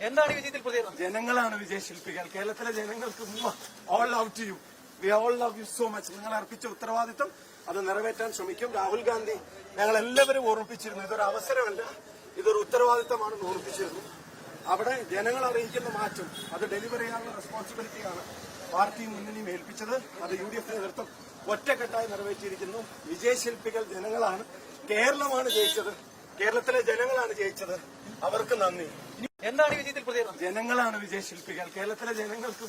എന്താണ് വിജയത്തിൽ പ്രതികരണം? ജനങ്ങളാണ് വിജയശില്പികൾ. കേരളത്തിലെ ജനങ്ങൾക്ക് all love to you, we all love you so much. നിങ്ങൾ അർപ്പിച്ച ഉത്തരവാദിത്വം അത് നിറവേറ്റാൻ ശ്രമിക്കും. രാഹുൽ ഗാന്ധി ഞങ്ങൾ എല്ലാവരും ഓർമ്മിപ്പിച്ചിരുന്നു, ഇതൊരു അവസരമല്ല, ഇതൊരു ഉത്തരവാദിത്തമാണെന്ന് ഓർമ്മിപ്പിച്ചിരുന്നു. അവിടെ ജനങ്ങൾ അറിയിക്കുന്ന മാറ്റം അത് ഡെലിവർ ചെയ്യാനുള്ള റെസ്പോൺസിബിലിറ്റിയാണ് പാർട്ടിയും മുന്നണിയും ഏൽപ്പിച്ചത്. അത് UDF നേതൃത്വം ഒറ്റക്കെട്ടായി നിറവേറ്റിയിരിക്കുന്നു. വിജയശില്പികൾ ജനങ്ങളാണ്. കേരളമാണ് ജയിച്ചത്, കേരളത്തിലെ ജനങ്ങളാണ് ജയിച്ചത്. അവർക്ക് നന്ദി. എന്താണ് വിജയത്തിൽ പ്രതികരണം? ജനങ്ങളാണ് വിജയശില്പികൾ. കേരളത്തിലെ ജനങ്ങൾക്ക്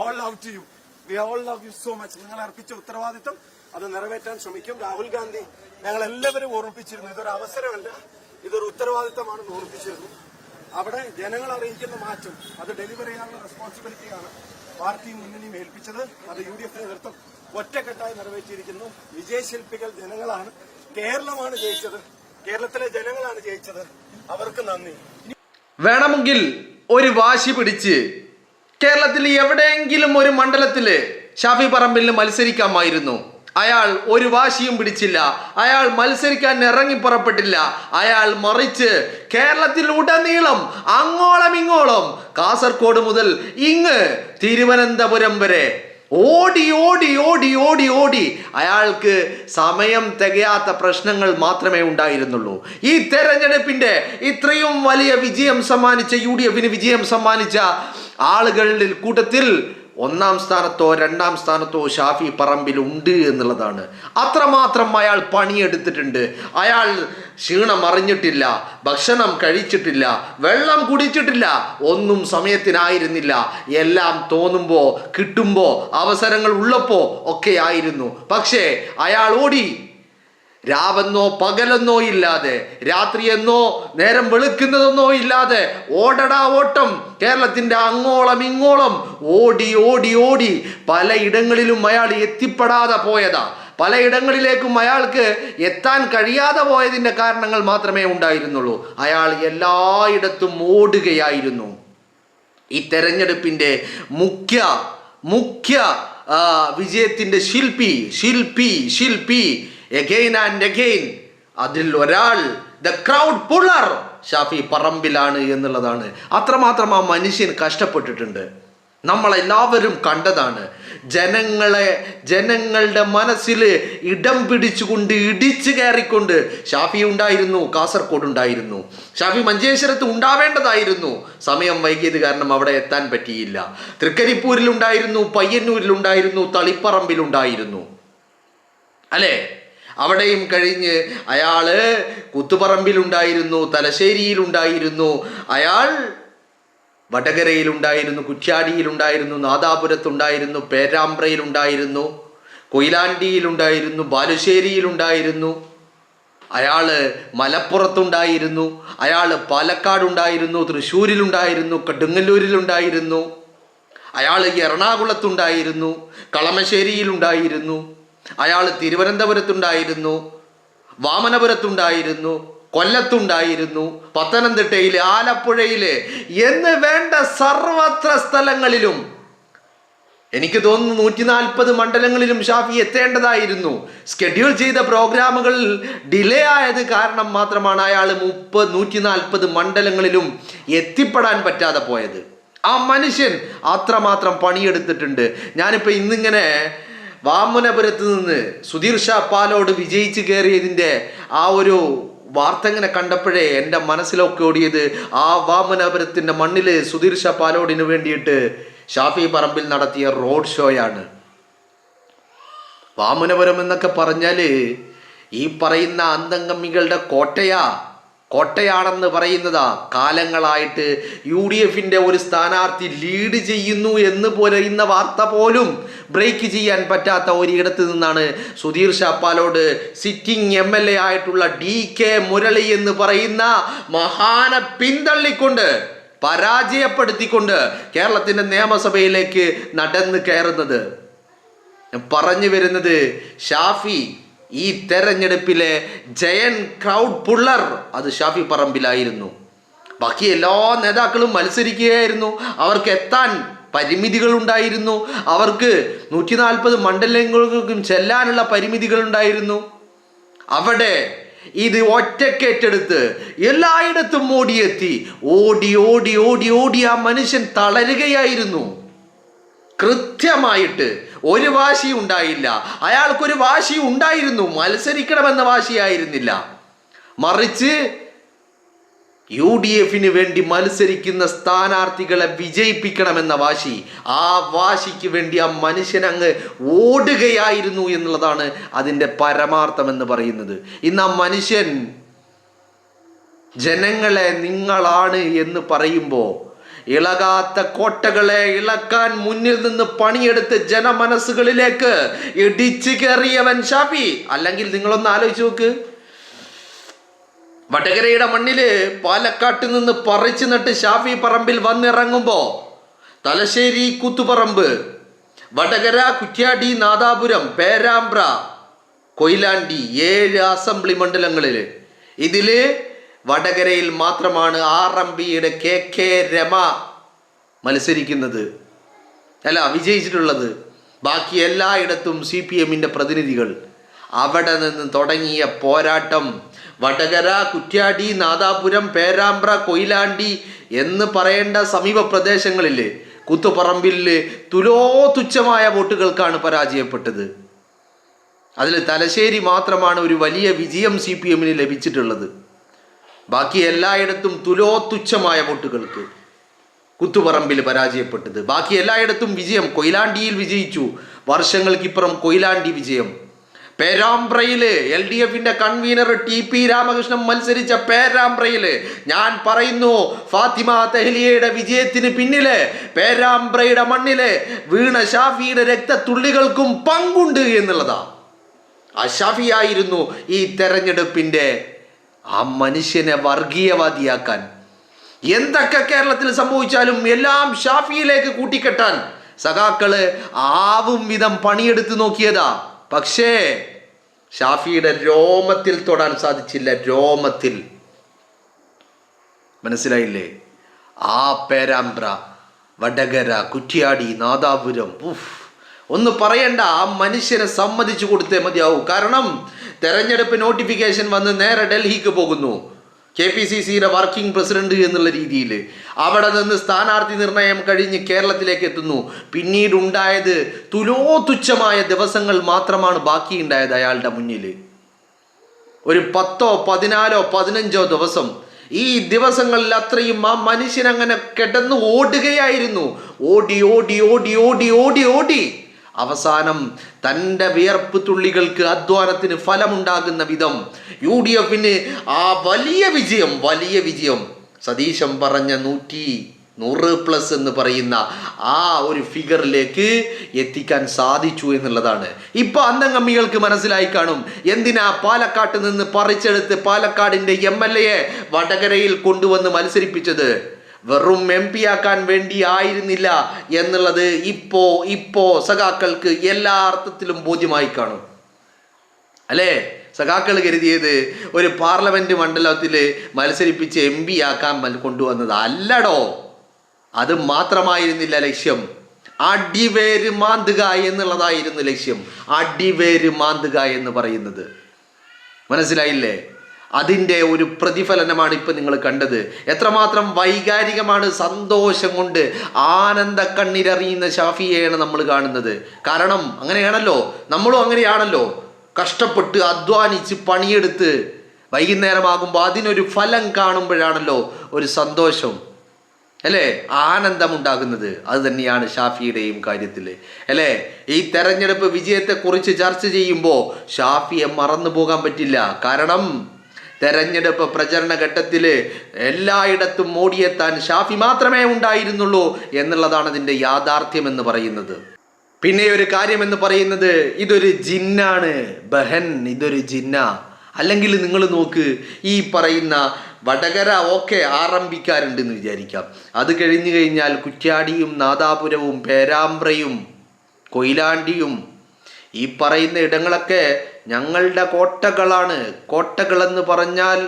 all love to you, we all love you so much. നിങ്ങൾ അർപ്പിച്ച ഉത്തരവാദിത്വം അത് നിറവേറ്റാൻ ശ്രമിക്കും. രാഹുൽ ഗാന്ധി ഞങ്ങൾ എല്ലാവരും ഓർമ്മിപ്പിച്ചിരുന്നു, ഇതൊരു അവസരമല്ല, ഇതൊരു ഉത്തരവാദിത്തമാണെന്ന് ഓർമ്മിപ്പിച്ചിരുന്നു. അവിടെ ജനങ്ങൾ അറിയിക്കുന്ന മാറ്റം അത് ഡെലിവർ ചെയ്യാനുള്ള റെസ്പോൺസിബിലിറ്റിയാണ് പാർട്ടിയും മുന്നണിയും ഏൽപ്പിച്ചത്. അത് UDF നേതൃത്വം ഒറ്റക്കെട്ടായി നിറവേറ്റിയിരിക്കുന്നു. വിജയശില്പികൾ ജനങ്ങളാണ്. കേരളമാണ് ജയിച്ചത്, കേരളത്തിലെ ജനങ്ങളാണ് ജയിച്ചത്. അവർക്ക് നന്ദി. വേണമെങ്കിൽ ഒരു വാശി പിടിച്ച് കേരളത്തിൽ എവിടെയെങ്കിലും ഒരു മണ്ഡലത്തില് ഷാഫി പറമ്പിലിന് മത്സരിക്കാമായിരുന്നു. അയാൾ ഒരു വാശിയും പിടിച്ചില്ല. അയാൾ മത്സരിക്കാൻ ഇറങ്ങി പുറപ്പെട്ടില്ല. അയാൾ മറിച്ച് കേരളത്തിൽ ഉടനീളം അങ്ങോളം ഇങ്ങോളം കാസർഗോഡ് മുതൽ ഇങ്ങ് തിരുവനന്തപുരം വരെ ഓടി ഓടി ഓടി ഓടി ഓടി അയാൾക്ക് സമയം തികയാത്ത പ്രശ്നങ്ങൾ മാത്രമേ ഉണ്ടായിരുന്നുള്ളൂ. ഈ തെരഞ്ഞെടുപ്പിന്റെ ഇത്രയും വലിയ വിജയം സമ്മാനിച്ച UDFന് വിജയം സമ്മാനിച്ച ആളുകളുടെ കൂട്ടത്തിൽ ഒന്നാം സ്ഥാനത്തോ രണ്ടാം സ്ഥാനത്തോ ഷാഫി പറമ്പിൽ ഉണ്ട് എന്നുള്ളതാണ്. അത്രമാത്രം അയാൾ പണിയെടുത്തിട്ടുണ്ട്. അയാൾ ക്ഷീണം അറിഞ്ഞിട്ടില്ല, ഭക്ഷണം കഴിച്ചിട്ടില്ല, വെള്ളം കുടിച്ചിട്ടില്ല, ഒന്നും സമയത്തിനായിരുന്നില്ല. എല്ലാം തോന്നുമ്പോൾ കിട്ടുമ്പോൾ അവസരങ്ങൾ ഉള്ളപ്പോൾ ഒക്കെ ആയിരുന്നു. പക്ഷേ അയാൾ ഓടി. രാവെന്നോ പകലെന്നോ ഇല്ലാതെ, രാത്രിയെന്നോ നേരം വെളുക്കുന്നതെന്നോ ഇല്ലാതെ ഓടടാ ഓട്ടം. കേരളത്തിന്റെ അങ്ങോളം ഇങ്ങോളം ഓടി ഓടി ഓടി പലയിടങ്ങളിലും അയാൾ എത്തിപ്പെടാതെ പോയതാ. പലയിടങ്ങളിലേക്കും അയാൾക്ക് എത്താൻ കഴിയാതെ പോയതിൻ്റെ കാരണങ്ങൾ മാത്രമേ ഉണ്ടായിരുന്നുള്ളൂ. അയാൾ എല്ലായിടത്തും ഓടുകയായിരുന്നു. ഈ തെരഞ്ഞെടുപ്പിൻ്റെ മുഖ്യ വിജയത്തിൻ്റെ ശില്പി എഗെയിൻ ആൻഡ് എഗെയിൻ അതിൽ ഒരാൾ, ദ ക്രൗഡ് പുള്ളർ ഷാഫി പറമ്പിലാണ് എന്നുള്ളതാണ്. അത്രമാത്രം ആ മനുഷ്യൻ കഷ്ടപ്പെട്ടിട്ടുണ്ട്. നമ്മളെല്ലാവരും കണ്ടതാണ്. ജനങ്ങളുടെ മനസ്സിൽ ഇടം പിടിച്ചുകൊണ്ട് ഇടിച്ചു കയറിക്കൊണ്ട് ഷാഫി ഉണ്ടായിരുന്നു, കാസർഗോഡ് ഉണ്ടായിരുന്നു. ഷാഫി മഞ്ചേശ്വരത്ത് ഉണ്ടാവേണ്ടതായിരുന്നു. സമയം വൈകിയത് കാരണം അവിടെ എത്താൻ പറ്റിയില്ല. തൃക്കരിപ്പൂരിലുണ്ടായിരുന്നു, പയ്യന്നൂരിലുണ്ടായിരുന്നു, തളിപ്പറമ്പിലുണ്ടായിരുന്നു, അല്ലേ? അവിടെയും കഴിഞ്ഞ് അയാള് കുത്തുപറമ്പിലുണ്ടായിരുന്നു, തലശ്ശേരിയിലുണ്ടായിരുന്നു, അയാൾ വടകരയിലുണ്ടായിരുന്നു, കുറ്റ്യാടിയിലുണ്ടായിരുന്നു, നാദാപുരത്തുണ്ടായിരുന്നു, പേരാമ്പ്രയിലുണ്ടായിരുന്നു, കൊയിലാണ്ടിയിലുണ്ടായിരുന്നു, ബാലുശ്ശേരിയിലുണ്ടായിരുന്നു, അയാൾ മലപ്പുറത്തുണ്ടായിരുന്നു, അയാൾ പാലക്കാടുണ്ടായിരുന്നു, തൃശ്ശൂരിലുണ്ടായിരുന്നു, കൊടുങ്ങല്ലൂരിലുണ്ടായിരുന്നു, അയാൾ എറണാകുളത്തുണ്ടായിരുന്നു, കളമശ്ശേരിയിലുണ്ടായിരുന്നു, അയാൾ തിരുവനന്തപുരത്തുണ്ടായിരുന്നു, വാമനപുരത്തുണ്ടായിരുന്നു, കൊല്ലത്തുണ്ടായിരുന്നു, പത്തനംതിട്ടയിൽ, ആലപ്പുഴയിൽ എന്ന് വേണ്ട സർവത്ര സ്ഥലങ്ങളിലും, എനിക്ക് തോന്നുന്നു 140 മണ്ഡലങ്ങളിലും ഷാഫി എത്തേണ്ടതായിരുന്നു. സ്കെഡ്യൂൾ ചെയ്ത പ്രോഗ്രാമുകൾ ഡിലേ ആയത് കാരണം മാത്രമാണ് അയാൾ 140 മണ്ഡലങ്ങളിലും എത്തിപ്പെടാൻ പറ്റാതെ പോയത്. ആ മനുഷ്യൻ അത്രമാത്രം പണിയെടുത്തിട്ടുണ്ട്. ഞാനിപ്പോൾ ഇന്നിങ്ങനെ വാമനപുരത്ത് നിന്ന് സുധീർ ഷാ പാലോട് വിജയിച്ച് കയറിയതിൻ്റെ ആ ഒരു വാർത്ത ഇങ്ങനെ കണ്ടപ്പോഴേ എൻ്റെ മനസ്സിലൊക്കെ ഓടിയത് ആ വാമനപുരത്തിൻ്റെ മണ്ണിൽ സുധീർ ഷാ പാലോടിന് വേണ്ടിയിട്ട് ഷാഫി പറമ്പിൽ നടത്തിയ റോഡ് ഷോയാണ്. വാമനപുരം എന്നൊക്കെ പറഞ്ഞാൽ ഈ പറയുന്ന അന്തംഗമികളുടെ കോട്ടയാണെന്ന് പറയുന്നതാ. കാലങ്ങളായിട്ട് UDFന്റെ ഒരു സ്ഥാനാർത്ഥി ലീഡ് ചെയ്യുന്നു എന്ന് പറയുന്ന വാർത്ത പോലും ബ്രേക്ക് ചെയ്യാൻ പറ്റാത്ത ഒരിടത്ത് നിന്നാണ് സുധീർ ഷാ പാലോട് സിറ്റിംഗ് MLA ആയിട്ടുള്ള DK മുരളി എന്ന് പറയുന്ന മഹാനെ പിന്തള്ളിക്കൊണ്ട്, പരാജയപ്പെടുത്തിക്കൊണ്ട് കേരളത്തിൻ്റെ നിയമസഭയിലേക്ക് നടന്ന് കയറുന്നത്. പറഞ്ഞു വരുന്നത് ഷാഫി ഈ തെരഞ്ഞെടുപ്പിലെ ജയൻ ക്രൗഡ് പുള്ളർ അത് ഷാഫി പറമ്പിലായിരുന്നു. ബാക്കി എല്ലാ നേതാക്കളും മത്സരിക്കുകയായിരുന്നു. അവർക്ക് എത്താൻ പരിമിതികളുണ്ടായിരുന്നു. അവർക്ക് 140 മണ്ഡലങ്ങൾക്കും ചെല്ലാനുള്ള പരിമിതികളുണ്ടായിരുന്നു. അവിടെ ഇത് ഒറ്റക്കേറ്റെടുത്ത് എല്ലായിടത്തും ഓടിയെത്തി. ഓടി ഓടി ഓടി ഓടി ആ മനുഷ്യൻ തളരുകയായിരുന്നു. കൃത്യമായിട്ട് ഒരു വാശി ഉണ്ടായില്ല. അയാൾക്കൊരു വാശി ഉണ്ടായിരുന്നു, മത്സരിക്കണമെന്ന വാശിയായിരുന്നില്ല. മറിച്ച് UDF വേണ്ടി മത്സരിക്കുന്ന സ്ഥാനാർത്ഥികളെ വിജയിപ്പിക്കണമെന്ന വാശി. ആ വാശിക്ക് വേണ്ടി ആ മനുഷ്യൻ അങ്ങ് ഓടുകയായിരുന്നു എന്നുള്ളതാണ് അതിൻ്റെ പരമാർത്ഥം എന്ന് പറയുന്നത്. ഇന്ന് ആ മനുഷ്യൻ ജനങ്ങളെ നിങ്ങളാണ് എന്ന് പറയുമ്പോൾ ഇളകാത്ത കോട്ടകളെ ഇളക്കാൻ മുന്നിൽ നിന്ന് പണിയെടുത്ത് ജനമനസ്സുകളിലേക്ക് ഇടിച്ചു കയറിയവൻ ഷാഫി. അല്ലെങ്കിൽ നിങ്ങളൊന്ന് ആലോചിച്ച് നോക്ക്, വടകരയുടെ മണ്ണില് പാലക്കാട്ട് നിന്ന് പറിച്ചു നട്ട് ഷാഫി പറമ്പിൽ വന്നിറങ്ങുമ്പോ തലശ്ശേരി, കൂത്തുപറമ്പ്, വടകര, കുറ്റ്യാടി, നാദാപുരം, പേരാമ്പ്ര, കൊയിലാണ്ടി 7 അസംബ്ലി മണ്ഡലങ്ങളില് ഇതില് വടകരയിൽ മാത്രമാണ് RMPയുടെ KK രമ വിജയിച്ചിട്ടുള്ളത്. ബാക്കി എല്ലായിടത്തും CPMന്റെ പ്രതിനിധികൾ. അവിടെ നിന്ന് തുടങ്ങിയ പോരാട്ടം വടകര, കുറ്റ്യാടി, നാദാപുരം, പേരാമ്പ്ര, കൊയിലാണ്ടി എന്ന് പറയേണ്ട സമീപ പ്രദേശങ്ങളിൽ കൂത്തുപറമ്പിൽ തുച്ഛമായ വോട്ടുകൾക്കാണ് പരാജയപ്പെട്ടത്. അതിൽ തലശ്ശേരി മാത്രമാണ് ഒരു വലിയ വിജയം CPMന് ലഭിച്ചിട്ടുള്ളത്. ബാക്കി എല്ലായിടത്തും തുച്ഛമായ വോട്ടുകൾക്ക് കൂത്തുപറമ്പിൽ പരാജയപ്പെട്ടത്. ബാക്കി എല്ലായിടത്തും വിജയം. കൊയിലാണ്ടിയിൽ വിജയിച്ചു, വർഷങ്ങൾക്കിപ്പുറം കൊയിലാണ്ടി വിജയം. പേരാമ്പ്രയില് LDFന്റെ കൺവീനർ TP രാമകൃഷ്ണൻ മത്സരിച്ച പേരാമ്പ്രയില് ഞാൻ പറയുന്നു, ഫാത്തിമ തെഹ്ലിയയുടെ വിജയത്തിന് പിന്നില് പേരാമ്പ്രയുടെ മണ്ണില് വീണ ഷാഫിയുടെ രക്തത്തുള്ളികൾക്കും പങ്കുണ്ട് എന്നുള്ളതാ. ആ ഷാഫിയായിരുന്നു ഈ തെരഞ്ഞെടുപ്പിന്റെ ആ മനുഷ്യനെ വർഗീയവാദിയാക്കാൻ. എന്തൊക്കെ കേരളത്തിൽ സംഭവിച്ചാലും എല്ലാം ഷാഫിയിലേക്ക് കൂട്ടിക്കെട്ടാൻ സഖാക്കള് ആവും വിധം പണിയെടുത്ത് നോക്കിയതാ. പക്ഷേ ഷാഫിയുടെ രോമത്തിൽ തൊടാൻ സാധിച്ചില്ല. രോമത്തിൽ. മനസ്സിലായില്ലേ? ആ പേരാമ്പ്ര, വടകര, കുറ്റ്യാടി, നാദാപുരം ഒന്ന് പറയണ്ട. ആ മനുഷ്യനെ സമ്മതിച്ചു കൊടുത്തേ മതിയാവൂ. കാരണം തെരഞ്ഞെടുപ്പ് നോട്ടിഫിക്കേഷൻ വന്ന് നേരെ ഡൽഹിക്ക് പോകുന്നു, KPCCയുടെ വർക്കിംഗ് പ്രസിഡന്റ് എന്നുള്ള രീതിയിൽ. അവിടെ നിന്ന് സ്ഥാനാർത്ഥി നിർണയം കഴിഞ്ഞ് കേരളത്തിലേക്ക് എത്തുന്നു. പിന്നീട് ഉണ്ടായത് തുച്ഛമായ ദിവസങ്ങൾ മാത്രമാണ് ബാക്കിയുണ്ടായത് അയാളുടെ മുന്നിൽ. ഒരു 10, 14, 15 ദിവസം. ഈ ദിവസങ്ങളിൽ അത്രയും ആ മനുഷ്യൻ അങ്ങനെ കിടന്ന് ഓടുകയായിരുന്നു. ഓടി ഓടി ഓടി ഓടി ഓടി ഓടി അവസാനം തൻ്റെ വിയർപ്പ് തുള്ളികൾക്ക്, അധ്വാനത്തിന് ഫലമുണ്ടാകുന്ന വിധം UDFന് ആ വലിയ വിജയം സതീശൻ പറഞ്ഞ 100+ എന്ന് പറയുന്ന ആ ഒരു ഫിഗറിലേക്ക് എത്തിക്കാൻ സാധിച്ചു എന്നുള്ളതാണ്. ഇപ്പൊ അന്തംഗമ്മികൾക്ക് മനസ്സിലായി കാണും എന്തിനാ പാലക്കാട്ട് നിന്ന് പറിച്ചെടുത്ത് പാലക്കാടിന്റെ MLA വടകരയിൽ കൊണ്ടുവന്ന് മത്സരിപ്പിച്ചത്. വെറും MP ആക്കാൻ വേണ്ടി ആയിരുന്നില്ല എന്നുള്ളത് ഇപ്പോ സഖാക്കൾക്ക് എല്ലാ അർത്ഥത്തിലും ബോധ്യമായി കാണും അല്ലേ? സഖാക്കൾ കരുതിയത് ഒരു പാർലമെന്റ് മണ്ഡലത്തിൽ മത്സരിപ്പിച്ച് MP ആക്കാൻ കൊണ്ടുവന്നത് അല്ലടോ. അത് മാത്രമായിരുന്നില്ല ലക്ഷ്യം. അടിവേര് മാന്തുക എന്നുള്ളതായിരുന്നു ലക്ഷ്യം. അടിവേര് മാന്തുക എന്ന് പറയുന്നത് മനസ്സിലായില്ലേ? അതിൻ്റെ ഒരു പ്രതിഫലനമാണ് ഇപ്പം നിങ്ങൾ കണ്ടത്. എത്രമാത്രം വൈകാരികമാണ്, സന്തോഷം കൊണ്ട് ആനന്ദ കണ്ണീരറിയുന്ന ഷാഫിയെയാണ് നമ്മൾ കാണുന്നത്. കാരണം അങ്ങനെയാണല്ലോ, നമ്മളും അങ്ങനെയാണല്ലോ. കഷ്ടപ്പെട്ട് അധ്വാനിച്ച് പണിയെടുത്ത് വൈകുന്നേരമാകുമ്പോൾ അതിനൊരു ഫലം കാണുമ്പോഴാണല്ലോ ഒരു സന്തോഷം അല്ലേ, ആനന്ദമുണ്ടാകുന്നത്. അത് തന്നെയാണ് ഷാഫിയുടെയും കാര്യത്തിൽ അല്ലേ? ഈ തെരഞ്ഞെടുപ്പ് വിജയത്തെക്കുറിച്ച് ചർച്ച ചെയ്യുമ്പോൾ ഷാഫിയെ മറന്നു പോകാൻ പറ്റില്ല. കാരണം തെരഞ്ഞെടുപ്പ് പ്രചരണ ഘട്ടത്തിൽ എല്ലായിടത്തും ഓടിയെത്താൻ ഷാഫി മാത്രമേ ഉണ്ടായിരുന്നുള്ളൂ എന്നുള്ളതാണ് അതിൻ്റെ യാഥാർത്ഥ്യം എന്ന് പറയുന്നത്. പിന്നെ ഒരു കാര്യം എന്ന് പറയുന്നത്, ഇതൊരു ജിന്നാണ് ബഹൻ, ഇതൊരു ജിന്ന. അല്ലെങ്കിൽ നിങ്ങൾ നോക്ക്, ഈ പറയുന്ന വടകര ആരംഭിക്കാറുണ്ടെന്ന് വിചാരിക്കാം. അത് കഴിഞ്ഞു കഴിഞ്ഞാൽ കുറ്റ്യാടിയും നാദാപുരവും പേരാമ്പ്രയും കൊയിലാണ്ടിയും ഈ പറയുന്ന ഇടങ്ങളൊക്കെ ഞങ്ങളുടെ കോട്ടകളാണ്. കോട്ടകളെന്ന് പറഞ്ഞാൽ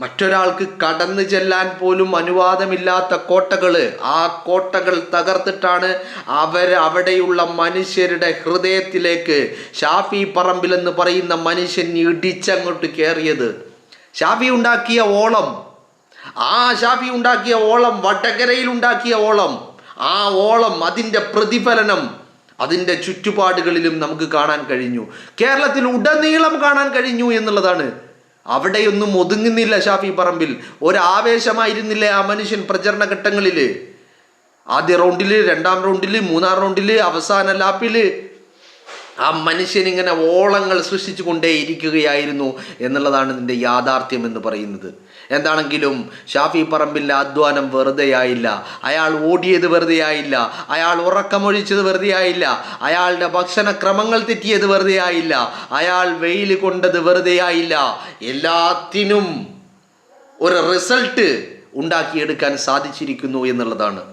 മറ്റൊരാൾക്ക് കടന്നു ചെല്ലാൻ പോലും അനുവാദമില്ലാത്ത കോട്ടകള്, ആ കോട്ടകൾ തകർത്തിട്ടാണ് അവിടെയുള്ള മനുഷ്യരുടെ ഹൃദയത്തിലേക്ക് ഷാഫി പറമ്പിൽ എന്ന് പറയുന്ന മനുഷ്യൻ ഇടിച്ചങ്ങോട്ട് കയറിയത്. ഷാഫി ഉണ്ടാക്കിയ ഓളം, ഷാഫി ഉണ്ടാക്കിയ ഓളം, വടകരയിൽ ഉണ്ടാക്കിയ ഓളം, ആ ഓളം, അതിൻ്റെ പ്രതിഫലനം അതിൻ്റെ ചുറ്റുപാടുകളിലും നമുക്ക് കാണാൻ കഴിഞ്ഞു. കേരളത്തിൽ ഉടനീളം കാണാൻ കഴിഞ്ഞു എന്നുള്ളതാണ്. അവിടെയൊന്നും ഒതുങ്ങുന്നില്ല ഷാഫി പറമ്പിൽ. ഒരാവേശമായിരുന്നില്ല ആ മനുഷ്യൻ പ്രചരണ ഘട്ടങ്ങളിൽ. ആദ്യ റൗണ്ടിൽ, രണ്ടാം റൗണ്ടിൽ, മൂന്നാം റൗണ്ടിൽ, അവസാന ലാപ്പിൽ ആ മനുഷ്യൻ ഇങ്ങനെ ഓളങ്ങൾ സൃഷ്ടിച്ചു കൊണ്ടേയിരിക്കുകയായിരുന്നു എന്നുള്ളതാണ് ഇതിൻ്റെ യാഥാർത്ഥ്യം എന്ന് പറയുന്നത്. എന്താണെങ്കിലും ഷാഫി പറമ്പിൻ്റെ അധ്വാനം വെറുതെയായില്ല. അയാൾ ഓടിയത് വെറുതെയായില്ല. അയാൾ ഉറക്കമൊഴിച്ചത് വെറുതെയായില്ല. അയാളുടെ ഭക്ഷണക്രമങ്ങൾ തെറ്റിയത് വെറുതെയായില്ല. അയാൾ വെയിൽ കൊണ്ടത് വെറുതെയായില്ല. എല്ലാത്തിനും ഒരു റിസൾട്ട് ഉണ്ടാക്കിയെടുക്കാൻ സാധിച്ചിരിക്കുന്നു എന്നുള്ളതാണ്.